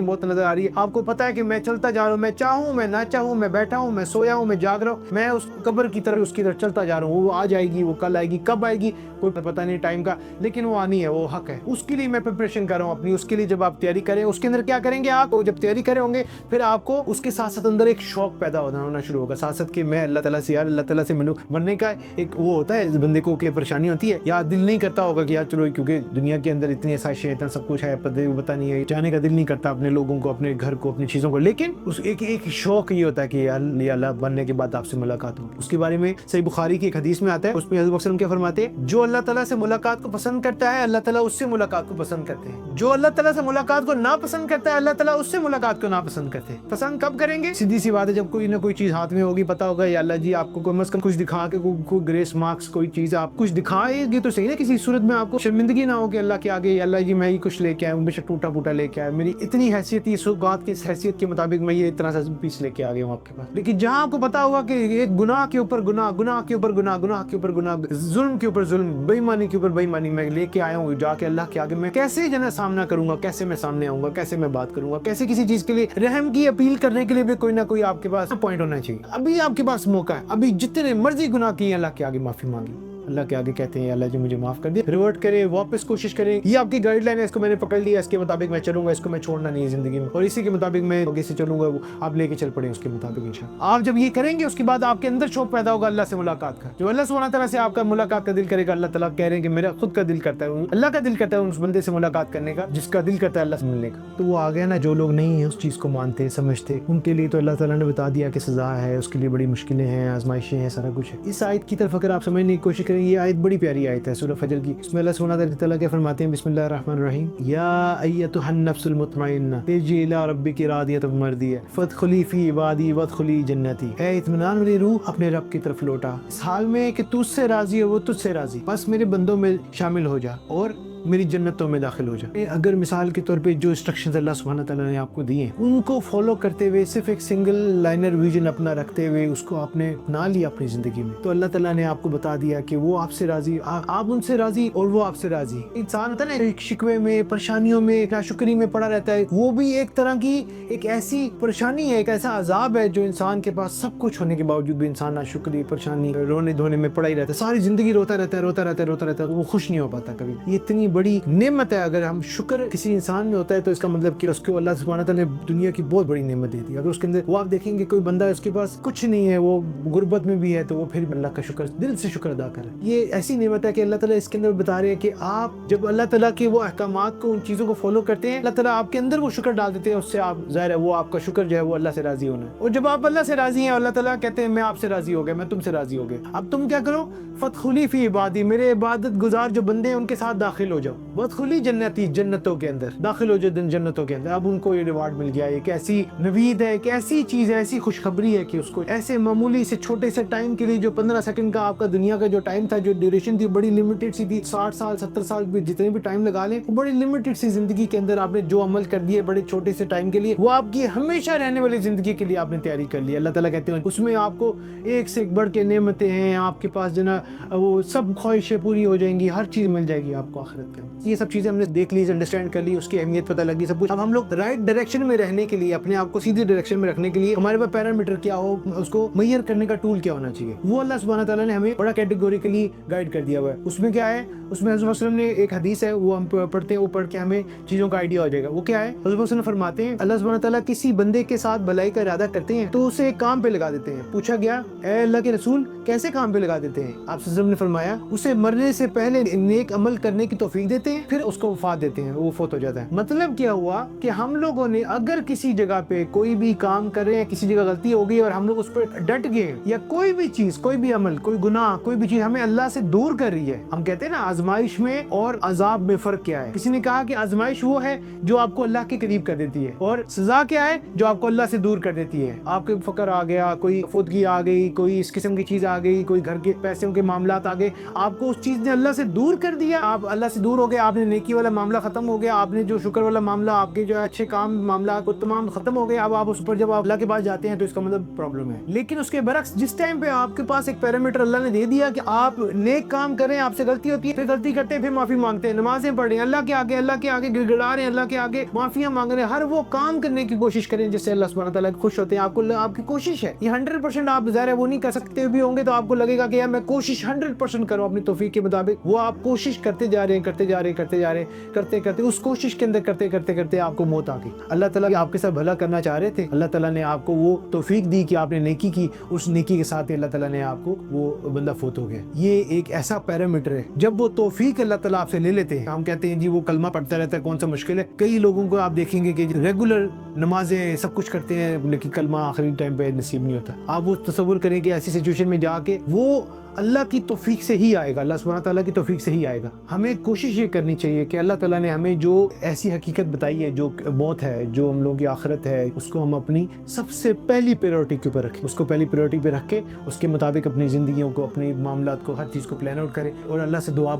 موت نظر آ رہی ہے، آپ کو پتا ہے کہ میں چلتا جا رہا ہوں، میں چاہوں میں نہ چاہوں، میں بیٹھا ہوں، میں سویا ہوں، میں جاگ رہا ہوں، میں اس قبر کی طرف چلتا جا رہا ہوں، وہ آ جائے گی، وہ کل آئے گی، کب آئے گی کوئی پتہ نہیں ٹائم کا، لیکن وہ آنی ہے، وہ حق ہے، اس کے لیے میں پریپریشن کر رہا ہوں اپنی، اس کے لیے جب آپ تیاری کریں، اس کے اندر کیا کریں گے آپ جب تیاری کریں ہوں گے، پھر آپ کو اس کے ساتھ ساتھ اندر ایک شوق پیدا ہونا شروع ہوگا، ساتھ ساتھ کہ میں اللہ تعالیٰ سے، یار اللہ تعالیٰ سے ملوں، مرنے کا ایک وہ ہوتا ہے بندے کو کہ پریشانی ہوتی ہے، یا دل نہیں کرتا ہوگا کہ یار چلو، کیونکہ دنیا کے اندر اتنی آسائشیں، اتنا سب کچھ ہے، پتہ نہیں ہے، جانے کا دل نہیں کرتا اپنے لوگوں کو، اپنے گھر کو، اپنی چیزوں کو، لیکن اس ایک شوق یہ ہوتا ہے کہ یار اللہ بننے کے بعد آپ سے ملاقات ہو۔ اس کے بارے میں صحیح بخاری کی ایک حدیث میں آتا ہے، اس میں حضرت وسلم کیا فرماتے ہیں، جو اللہ تعالیٰ سے ملاقات کو پسند کرتا ہے اللہ تعالیٰ اس سے ملاقات کو پسند کرتے ہیں، جو اللہ تعالیٰ سے ملاقات کو ناپسند کرتا ہے اللہ تعالیٰ اس سے ملاقات کو ناپسند کرتے ہیں۔ پسند کب کریں گے؟ سیدھی سی بات ہے، جب کوئی نہ کوئی چیز ہاتھ میں ہوگی، پتا ہوگا یا اللہ جی آپ کو کم از کم کچھ دکھا کے، کوئی گریس مارکس، کوئی چیز آپ کچھ دکھائے گی تو صحیح نا، کسی صورت میں آپ کو شرمندگی نہ ہو کہ اللہ کے آگے، یا اللہ جی میں یہ کچھ لے کے آیا ہوں، بے شک ٹوٹا پھوٹا لے کے آیا، میری اتنی حیثیت تھی، سوگات کی حیثیت کے مطابق میں یہ اتنا سا پیس لے کے آ گیا ہوں آپ کے پاس، لیکن جہاں آپ کو پتا ہوگا کہ ایک گناہ کے اوپر گناہ، گناہ کے اوپر گناہ، گناہ کے اوپر گناہ، ظلم کے اوپر ظلم، بے ایمانی کے اوپر بے ایمانی میں لے کے آیا ہوں، جا کے اللہ کے آگے میں کیسے جنا سامنا کروں گا، کیسے میں سامنے آؤں گا، کیسے میں بات کروں گا، کیسے کسی چیز کے لیے رحم کی اپیل کرنے کے لیے بھی کوئی نہ کوئی آپ کے پاس پوائنٹ ہونا چاہیے۔ ابھی آپ کے پاس موقع ہے، ابھی جتنے مرضی گناہ کیے اللہ کے آگے معافی مانگی، اللہ کے آگے کہتے ہیں اللہ جی مجھے معاف کر دیا, ریورٹ کریں, واپس کوشش کریں. یہ آپ کی گائیڈ لائن ہے, اس کو میں نے پکڑ لیا, اس کے مطابق میں چلوں گا, اس کو میں چھوڑنا نہیں ہے زندگی میں, اور اسی کے مطابق میں آگے سے چلوں گا. وہ آپ لے کے چل پڑیں اس کے مطابق انشاءاللہ. آپ جب یہ کریں گے اس کے بعد آپ کے اندر شوق پیدا ہوگا اللہ سے ملاقات کا. جو اللہ سبحانہ تعالیٰ سے آپ کا ملاقات کا دل کرے گا, اللہ تعالیٰ کہہ رہے ہیں کہ میرا خود کا دل کرتا ہے, اللہ کا دل کرتا ہے اس بندے سے ملاقات کرنے کا جس کا دل کرتا ہے اللہ سے ملنے کا. تو وہ آ گیا نا, جو لوگ نہیں ہیں اس چیز کو مانتے سمجھتے, ان کے لیے تو اللہ تعالیٰ نے بتا دیا کہ سزا ہے, اس کے لیے بڑی مشکلیں ہیں, آزمائشیں ہیں, سارا کچھ ہے. اس آیت کی طرف اگر آپ سمجھنے کی کوشش کریں, یہ آیت بڑی پیاری آیت ہے سورہ فجر کی. اس میں اللہ سبحانہ تعالیٰ کیا فرماتے ہیں, بسم اللہ الرحمن الرحیم, یا ایتھا النفس المطمئنہ ارجعی الی ربک راضیۃ مرضیہ فادخلی فی عبادی وادخلی جنتی. اے اطمینان والی روح, اپنے رب کی طرف لوٹا اس حال میں کہ تجھ سے راضی ہو, وہ تجھ سے راضی, بس میرے بندوں میں شامل ہو جا اور میری جنتوں میں داخل ہو جائے. اگر مثال کے طور پہ جو انسٹرکشنز اللہ سبحانہ تعالیٰ نے آپ کو دیے ہیں ان کو فالو کرتے ہوئے, صرف ایک سنگل لائنر ویژن اپنا رکھتے ہوئے اس کو آپ نے اپنا لیا اپنی زندگی میں, تو اللہ تعالیٰ نے آپ کو بتا دیا کہ وہ آپ سے راضی, آپ ان سے راضی اور وہ آپ سے راضی. انسان ہوتا ہے نا شکوے میں, پریشانیوں میں, ناشکری میں پڑا رہتا ہے, وہ بھی ایک طرح کی ایک ایسی پریشانی ہے, ایک ایسا عذاب ہے جو انسان کے پاس سب کچھ ہونے کے باوجود بھی انسان ناشکری, پریشانی, رونے دھونے میں پڑا ہی رہتا ہے, ساری زندگی روتا رہتا ہے, وہ خوش نہیں ہو پاتا کبھی. یہ اتنی بڑی نعمت ہے. اگر ہم شکر کسی انسان میں ہوتا ہے تو اس کا مطلب کہ اس کو اللہ سبحانہ تعالیٰ نے دنیا کی بہت بڑی نعمت دی تھی. اگر اس کے اندر وہ آپ دیکھیں گے کوئی بندہ اس کے پاس کچھ نہیں ہے, وہ غربت میں بھی ہے, تو وہ پھر اللہ کا شکر, دل سے شکر ادا کرے. یہ ایسی نعمت ہے کہ اللہ تعالیٰ اس کے اندر بتا رہے ہیں کہ آپ جب اللہ تعالیٰ کے وہ احکامات کو, ان چیزوں کو فالو کرتے ہیں, اللہ تعالیٰ آپ کے اندر وہ شکر ڈال دیتے ہیں, اس سے آپ ظاہر ہے وہ آپ کا شکر جو ہے وہ اللہ سے راضی ہونا ہے. اور جب آپ اللہ سے راضی ہیں, اللہ تعالیٰ کہتے ہیں میں آپ سے راضی ہو گیا, میں تم سے راضی ہو گیا, اب تم کیا کرو, فادخلی فی عبادی, میرے عبادت گزار جو بندے ہیں ان کے ساتھ داخل ہو جاؤ, وادخلی جنتی, جنتوں کے اندر داخل ہو جاؤ, جنتوں کے اندر. اب ان کو یہ ریوارڈ مل گیا, ایک ایسی نوید ہے, ایک ایسی چیز ہے, ایسی خوشخبری ہے کہ اس کو ایسے معمولی سے چھوٹے سے ٹائم کے لیے, جو 15 سیکنڈ کا آپ کا دنیا کا جو ٹائم تھا, جو ڈیوریشن تھی بڑی لمیٹڈ سی تھی, 60 سال 70 سال بھی جتنے بھی ٹائم لگا لیں, بڑی لمیٹڈ سی زندگی کے اندر آپ نے جو عمل کر دیے بڑے چھوٹے سے ٹائم کے لیے, وہ آپ کی ہمیشہ رہنے والی زندگی کے لیے آپ نے تیاری کر لی. اللہ تعالیٰ کہتے ہیں اس میں آپ کو ایک سے ایک بڑھ کے نعمتیں ہیں, آپ کے پاس جو نا وہ سب خواہشیں پوری ہو جائیں گی, ہر چیز مل جائے گی آپ کو آخرت کے. یہ سب چیزیں ہم نے دیکھ لی, انڈرسٹینڈ کر لی, اس کی اہمیت پتہ لگی, سب کچھ. اب ہم لوگ رائٹ ڈائریکشن میں رہنے کے لیے, اپنے آپ کو سیدھی ڈائریکشن میں رکھنے کے لیے ہمارے پاس پیرامیٹر کیا ہو, اس کو میئر کرنے کا ٹول کیا ہونا چاہیے, وہ اللہ سبحانہ تعالیٰ نے ہمیں بڑا کیٹیگوریکلی گائیڈ کر دیا ہوا ہے. اس میں کیا ہے, اس میں حضرت وسلم نے ایک حدیث ہے, وہ ہم پڑھتے ہیں, وہ پڑھ کے ہمیں چیزوں کا آئیڈیا ہو جائے گا. وہ کیا ہے, حضرت وسلم فرماتے ہیں اللہ سبحانہ تعالیٰ کسی بندے کے ساتھ بھلائی کا ارادہ کرتے ہیں تو اسے ایک کام پہ لگا دیتے ہیں. پوچھا گیا اے اللہ کے رسول کیسے کام پہ لگا دیتے ہیں, آپ صلی اللہ علیہ وسلم نے فرمایا اسے مرنے سے پہلے نیک عمل کرنے کی توفیق دیتے ہیں, پھر اس کو وفات دیتے ہیں, وہ فوت ہو جاتا ہے. مطلب کیا ہوا کہ ہم لوگوں نے اگر کسی جگہ پہ کوئی بھی کام کر رہے ہیں, کسی جگہ غلطی ہو گئی اور ہم لوگ اس پہ ڈٹ گئے, یا کوئی بھی چیز, کوئی بھی عمل, کوئی گناہ, کوئی بھی چیز ہمیں اللہ سے دور کر رہی ہے. ہم کہتے ہیں نا آزمائش میں اور عذاب میں فرق کیا ہے. کسی نے کہا کہ آزمائش وہ ہے جو آپ کو اللہ کے قریب کر دیتی ہے, اور سزا کیا ہے جو آپ کو اللہ سے دور کر دیتی ہے. آپ کے فقر آ گیا, کوئی فوتگی آ گئی, کوئی اس قسم کی چیز آ گئی, کوئی گھر کے پیسوں کے معاملات آ گئے, آپ کو اس چیز نے اللہ سے دور کر دیا, آپ اللہ سے دور ہو گئے, آپ نے نیکی والا معاملہ ختم ہو گیا, آپ نے جو شکر والا معاملہ, آپ کے جو اچھے کام معاملات کو تمام ختم ہو گئے. اب آپ اس پر جب آپ اللہ کے پاس جاتے ہیں تو اس کا مطلب پرابلم ہے. لیکن اس کے برعکس جس ٹائم پہ آپ کے پاس ایک پیرامیٹر اللہ نے دے دیا کہ آپ نیک کام کریں, آپ سے غلطی ہوتی ہے, پھر غلطی کرتے ہیں, پھر معافی مانگتے ہیں, نمازیں پڑھ رہے ہیں, اللہ کے آگے گڑ گڑا رہے ہیں, اللہ کے آگے معافیاں مانگ رہے ہیں, ہر وہ کام کرنے کی کوشش کریں جس سے اللہ سبحانہ تعالیٰ خوش ہوتے ہیں. آپ کو آپ کی کوشش ہے, یہ 100% آپ ظاہر ہے وہ نہیں کر سکتے بھی ہوں گے, تو آپ کو لگے گا کہ یار میں کوشش 100% کروں اپنی توفیق کے مطابق. وہ آپ کوشش کرتے جا رہے ہیں, کرتے اس کوشش کے اندر کرتے آپ کو موت آ گئی. اللہ تعالیٰ آپ کے ساتھ بھلا کرنا چاہ رہے تھے, اللہ تعالیٰ نے آپ کو وہ توفیق دی کہ آپ نے نیکی کی, اس نیکی کے ساتھ اللہ تعالیٰ نے آپ کو وہ بندہ فوت ہو گیا. یہ ایک ایسا پیرامیٹر ہے, جب وہ توفیق اللہ تعالیٰ آپ سے لے لیتے ہیں. ہم کہتے ہیں جی وہ کلمہ پڑھتا رہتا ہے, کون سا مشکل ہے. کئی لوگوں کو آپ دیکھیں گے کہ ریگولر نمازیں سب کچھ کرتے ہیں, لیکن کلمہ آخری ٹائم پہ نصیب نہیں ہوتا. آپ وہ تصور کریں کہ ایسی سچویشن میں جا کے وہ اللہ کی توفیق سے ہی آئے گا, اللہ سبحانہ تعالیٰ کی توفیق سے ہی آئے گا. ہمیں کوشش یہ کرنی چاہیے کہ اللہ تعالیٰ نے ہمیں جو ایسی حقیقت بتائی ہے, جو موت ہے, جو ہم لوگوں کی آخرت ہے, اس کو ہم اپنی سب سے پہلی پریورٹی کے اوپر رکھیں. اس کو پہلی پریورٹی پہ رکھ کے اس کے مطابق اپنی زندگیوں کو, اپنے معاملات کو, ہر چیز کو پلان آؤٹ کریں, اور اللہ سے دعا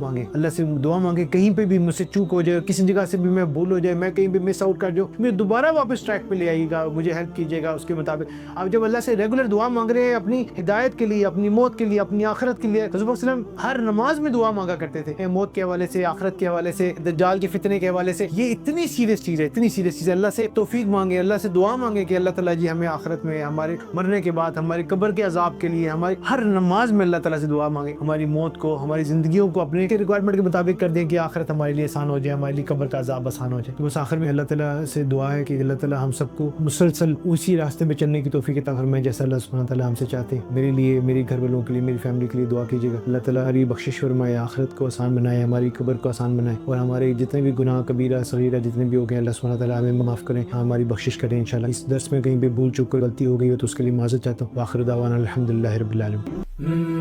مانگے. کہیں پہ بھی مجھ سے چوک ہو جائے, کسی جگہ سے بھی میں بھول ہو جائے, میں کہیں بھی مس آؤٹ کر جاؤں, مجھے دوبارہ واپس ٹریک پہ لے آئیے گا, مجھے ہیلپ کیجیے گا اس کے مطابق. آپ جب اللہ سے ریگولر دعا مانگ رہے ہیں اپنی ہدایت کے لیے, اپنی موت کے لیے, اپنی آخرت آخرت کے لیے حضور صلی اللہ علیہ وسلم ہر نماز میں دعا مانگا کرتے تھے، موت کے حوالے سے، آخرت کے حوالے سے، دجال کے فتنے کے حوالے سے. یہ اتنی سیریس چیز ہے، اتنی سیریس چیز ہے. اللہ سے توفیق مانگے، اللہ سے دعا مانگے کہ اللہ تعالیٰ جی ہمیں آخرت میں، ہمارے مرنے کے بعد، ہماری قبر کے عذاب کے لیے، ہماری ہر نماز میں اللہ تعالیٰ سے دعا مانگے، ہماری موت کو، ہماری زندگیوں کو اپنے ریکوائرمنٹ کے مطابق کر دیں کہ آخرت ہمارے لیے آسان ہو جائے، ہمارے لیے قبر کا عذاب آسان ہو جائے. تو بس آخر میں اللہ تعالیٰ سے دعا ہے کہ اللہ تعالیٰ ہم سب کو مسلسل اسی راستے میں چلنے کی توفیق عطا فرمائے جیسا اللہ سبحانہ تعالیٰ ہم سے چاہتے ہیں. میرے لیے، میرے گھر والوں کے لیے، میری فیملی کے لیے دعا کیجیے گا. اللہ تعالیٰ ہماری بخشش فرمائے، آخرت کو آسان بنائے، ہماری قبر کو آسان بنائے، اور ہمارے جتنے بھی گناہ کبیرہ صغیرہ جتنے بھی ہو گئے اللہ سبحانہ تعالیٰ ہمیں معاف کریں، ہماری بخشش کریں انشاءاللہ. اس درس میں کہیں بھی بھول چوک کر غلطی ہو گئی ہو تو اس کے لیے معذرت چاہتا ہوں. وآخر دعوانا الحمدللہ رب العالمین.